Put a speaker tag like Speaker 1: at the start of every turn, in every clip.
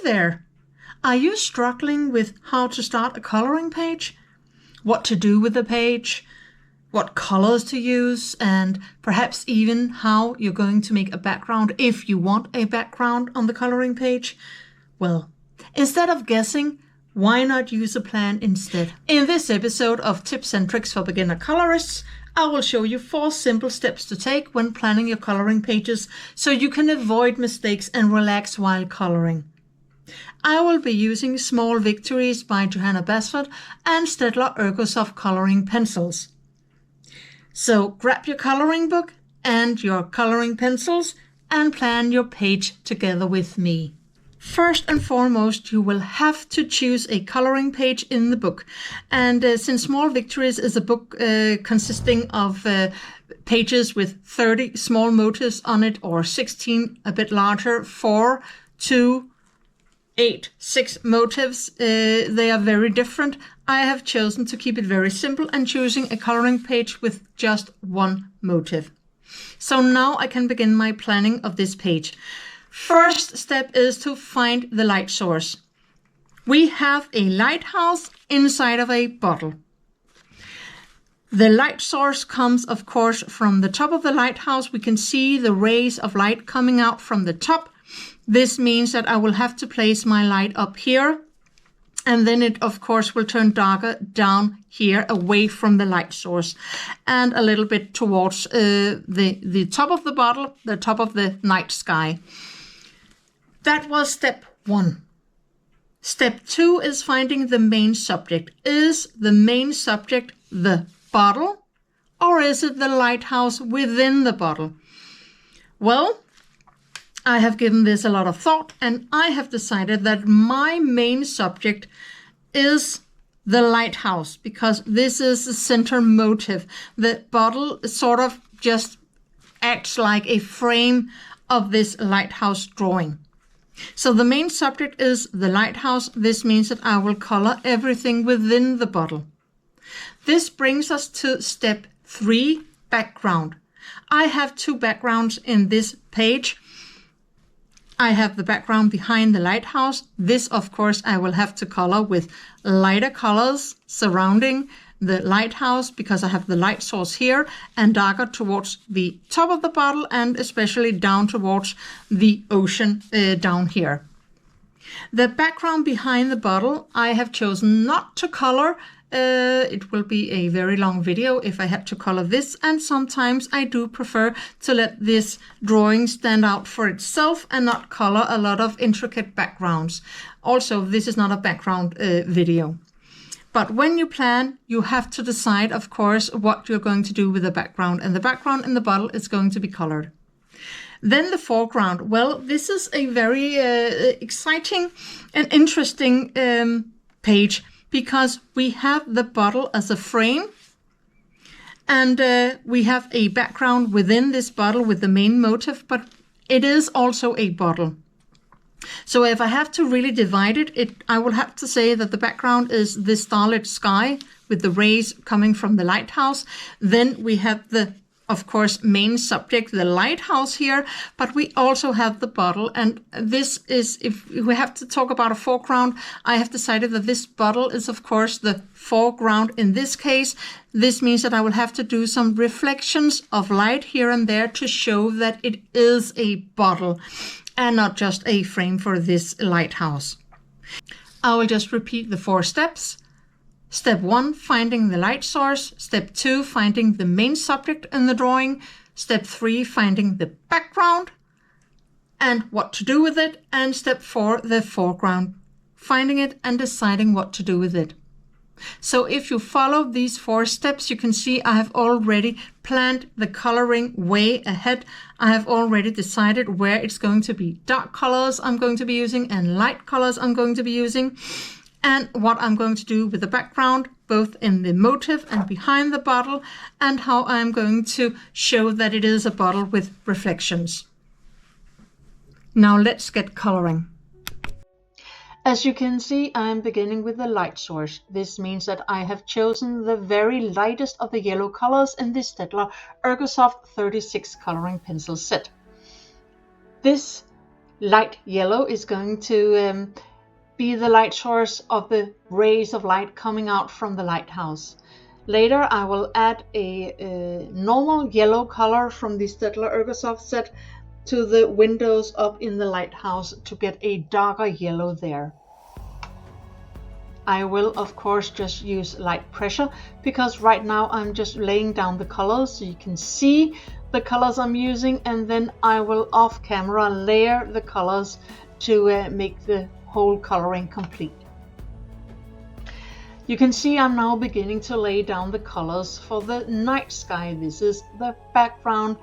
Speaker 1: there! Are you struggling with how to start a coloring page? What to do with the page? What colors to use? And perhaps even how you're going to make a background if you want a background on the coloring page? Well, instead of guessing, why not use a plan instead? In this episode of Tips and Tricks for Beginner Colorists, I will show you 4 simple steps to take when planning your coloring pages so you can avoid mistakes and relax while coloring. I will be using Small Victories by Johanna Basford and Staedtler Ergosoft coloring pencils. So grab your coloring book and your coloring pencils and plan your page together with me. First and foremost, you will have to choose a coloring page in the book. And since Small Victories is a book consisting of pages with 30 small motifs on it, or 16 a bit larger, 4, 2, 8, 6 motifs, they are very different. I have chosen to keep it very simple and choosing a coloring page with just 1 motif. So now I can begin my planning of this page. First step is to find the light source. We have a lighthouse inside of a bottle. The light source comes, of course, from the top of the lighthouse. We can see the rays of light coming out from the top. This means that I will have to place my light up here, and then it, of course, will turn darker down here away from the light source and a little bit towards the top of the bottle, the top of the night sky. That was step 1. Step 2 is finding the main subject. Is the main subject the bottle, or is it the lighthouse within the bottle? Well, I have given this a lot of thought, and I have decided that my main subject is the lighthouse, because this is the center motif. The bottle sort of just acts like a frame of this lighthouse drawing. So the main subject is the lighthouse. This means that I will color everything within the bottle. This brings us to step 3, background. I have 2 backgrounds in this page. I have the background behind the lighthouse. This, of course, I will have to color with lighter colors surrounding the lighthouse because I have the light source here, and darker towards the top of the bottle and especially down towards the ocean down here. The background behind the bottle I have chosen not to color. It will be a very long video if I had to color this, and sometimes I do prefer to let this drawing stand out for itself and not color a lot of intricate backgrounds. Also, this is not a background video. But when you plan, you have to decide, of course, what you're going to do with the background, and the background in the bottle is going to be colored. Then the foreground. Well, this is a very exciting and interesting page, because we have the bottle as a frame, and we have a background within this bottle with the main motif, but it is also a bottle. So if I have to really divide it, I will have to say that the background is the starlit sky with the rays coming from the lighthouse. Then we have the, of course, main subject, the lighthouse here, but we also have the bottle. And this is, if we have to talk about a foreground, I have decided that this bottle is, of course, the foreground in this case. This means that I will have to do some reflections of light here and there to show that it is a bottle and not just a frame for this lighthouse. I will just repeat the 4 steps. Step 1, finding the light source. Step 2, finding the main subject in the drawing. Step 3, finding the background and what to do with it. And step 4, the foreground, finding it and deciding what to do with it. So if you follow these 4 steps, you can see I have already planned the coloring way ahead. I have already decided where it's going to be dark colors I'm going to be using and light colors I'm going to be using, and what I'm going to do with the background, both in the motif and behind the bottle, and how I'm going to show that it is a bottle with reflections. Now let's get coloring. As you can see, I'm beginning with the light source. This means that I have chosen the very lightest of the yellow colors in this Staedtler Ergosoft 36 coloring pencil set. This light yellow is going to be the light source of the rays of light coming out from the lighthouse. Later I will add a normal yellow color from the Staedtler Ergosoft set to the windows up in the lighthouse to get a darker yellow there. I will of course just use light pressure because right now I'm just laying down the colors so you can see the colors I'm using, and then I will off camera layer the colors to make the whole coloring complete. You can see I'm now beginning to lay down the colors for the night sky. This is the background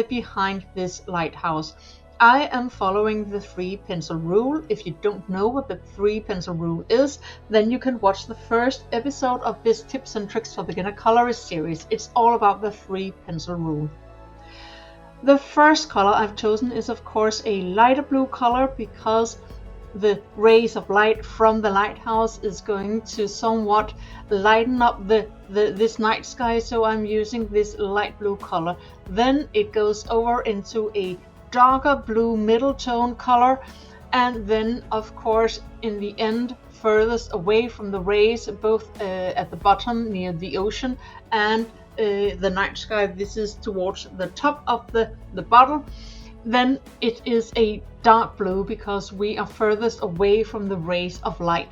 Speaker 1: behind this lighthouse. I am following the 3-pencil rule. If you don't know what the 3-pencil rule is, then you can watch the first episode of this Tips and Tricks for Beginner Colorists series. It's all about the 3-pencil rule. The first color I've chosen is of course a lighter blue color because the rays of light from the lighthouse is going to somewhat lighten up this night sky, so I'm using this light blue color. Then it goes over into a darker blue middle tone color, and then of course in the end, furthest away from the rays, both at the bottom near the ocean and the night sky, this is towards the top of the bottle, then it is a dark blue because we are furthest away from the rays of light.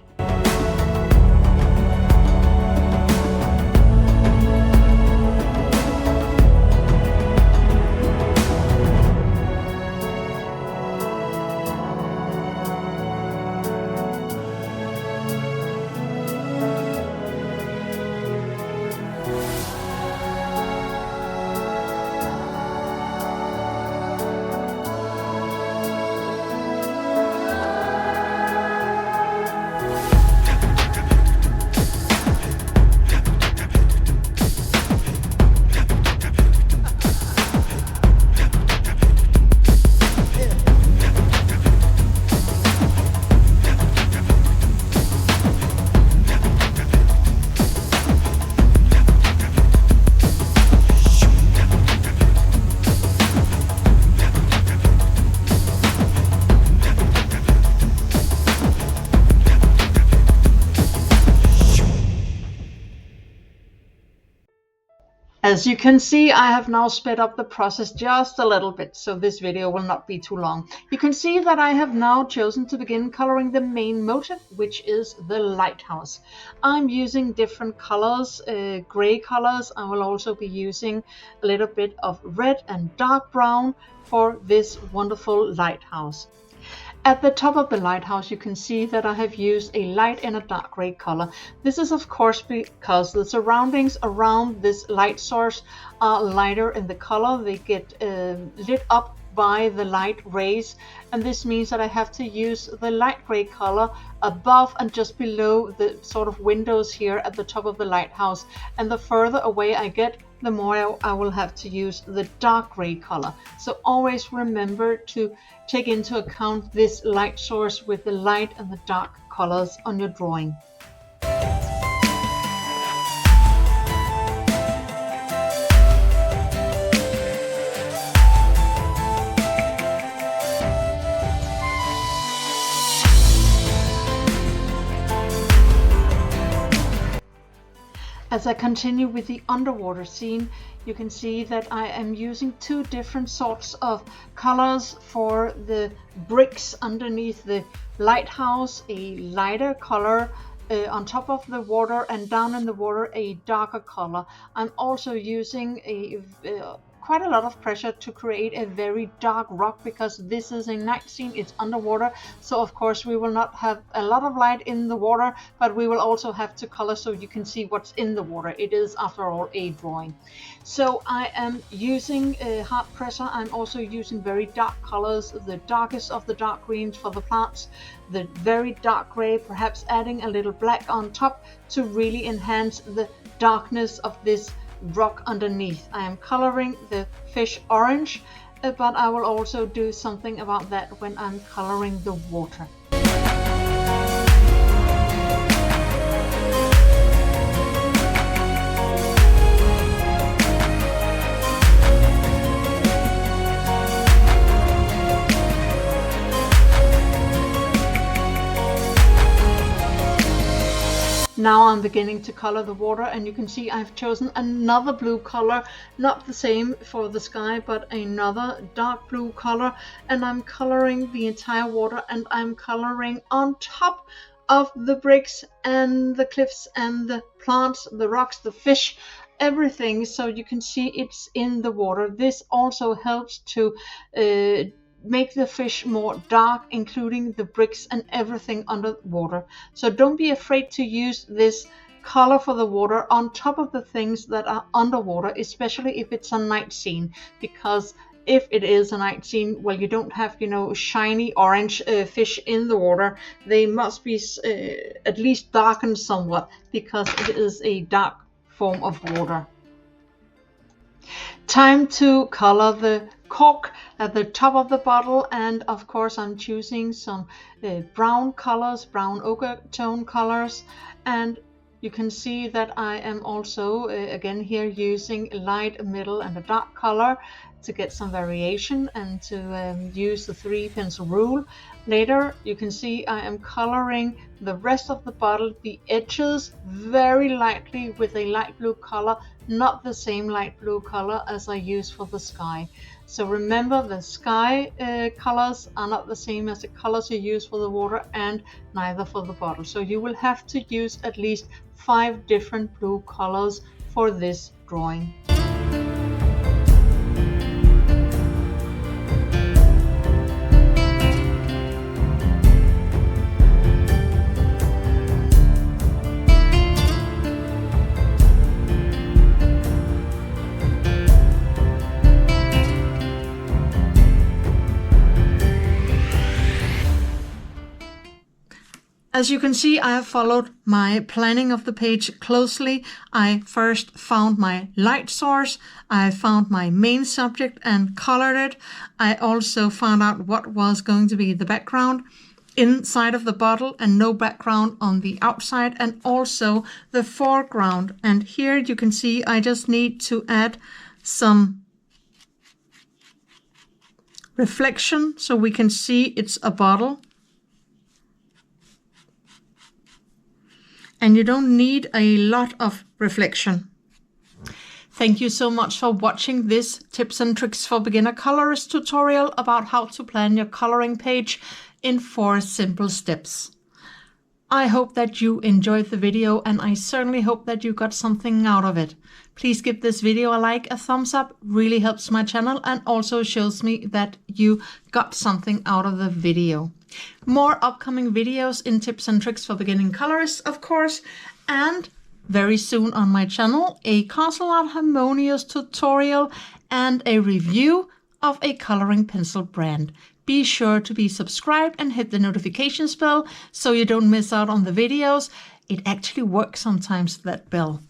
Speaker 1: As you can see, I have now sped up the process just a little bit, so this video will not be too long. You can see that I have now chosen to begin coloring the main motif, which is the lighthouse. I'm using different colors, gray colors. I will also be using a little bit of red and dark brown for this wonderful lighthouse. At the top of the lighthouse, you can see that I have used a light and a dark gray color. This is of course because the surroundings around this light source are lighter in the color. They get lit up by the light rays, and this means that I have to use the light gray color above and just below the sort of windows here at the top of the lighthouse. And the further away I get, the more I will have to use the dark gray color. So always remember to take into account this light source with the light and the dark colors on your drawing. As I continue with the underwater scene, you can see that I am using two different sorts of colors for the bricks underneath the lighthouse, a lighter color on top of the water, and down in the water a darker color. I'm also using quite a lot of pressure to create a very dark rock because this is a night scene, it's underwater, so of course we will not have a lot of light in the water, but we will also have to color so you can see what's in the water. It is after all a drawing. So I am using hard pressure. I'm also using very dark colors, the darkest of the dark greens for the plants, the very dark gray, perhaps adding a little black on top to really enhance the darkness of this rock underneath. I am coloring the fish orange, but I will also do something about that when I'm coloring the water. Now I'm beginning to color the water, and you can see I've chosen another blue color, not the same for the sky, but another dark blue color, and I'm coloring the entire water, and I'm coloring on top of the bricks and the cliffs and the plants, the rocks, the fish, everything, so you can see it's in the water. This also helps to make the fish more dark, including the bricks and everything under water. So don't be afraid to use this color for the water on top of the things that are underwater, especially if it's a night scene, because if it is a night scene, well, you don't have, shiny orange fish in the water. They must be at least darkened somewhat, because it is a dark form of water. Time to color the cork at the top of the bottle, and of course I'm choosing some brown colors, brown ochre tone colors, and you can see that I am also again here using light, middle and a dark color to get some variation and to use the 3 pencil rule. Later you can see I am coloring the rest of the bottle, the edges, very lightly with a light blue color, not the same light blue color as I use for the sky. So remember, the sky colors are not the same as the colors you use for the water, and neither for the bottle. So you will have to use at least 5 different blue colors for this drawing. As you can see, I have followed my planning of the page closely. I first found my light source, I found my main subject and colored it. I also found out what was going to be the background inside of the bottle and no background on the outside, and also the foreground. And here you can see I just need to add some reflection so we can see it's a bottle. And you don't need a lot of reflection. Thank you so much for watching this Tips and Tricks for Beginner Colorists tutorial about how to plan your coloring page in 4 simple steps. I hope that you enjoyed the video, and I certainly hope that you got something out of it. Please give this video a like, a thumbs up, really helps my channel and also shows me that you got something out of the video. More upcoming videos in Tips and Tricks for Beginning Colorists, of course, and very soon on my channel, a Castle Art Harmonious tutorial and a review of a coloring pencil brand. Be sure to be subscribed and hit the notifications bell so you don't miss out on the videos. It actually works sometimes, that bell.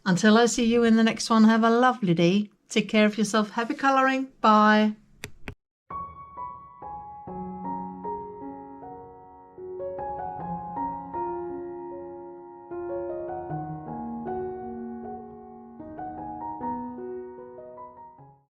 Speaker 1: Until I see you in the next one, have a lovely day. Take care of yourself. Happy coloring. Bye.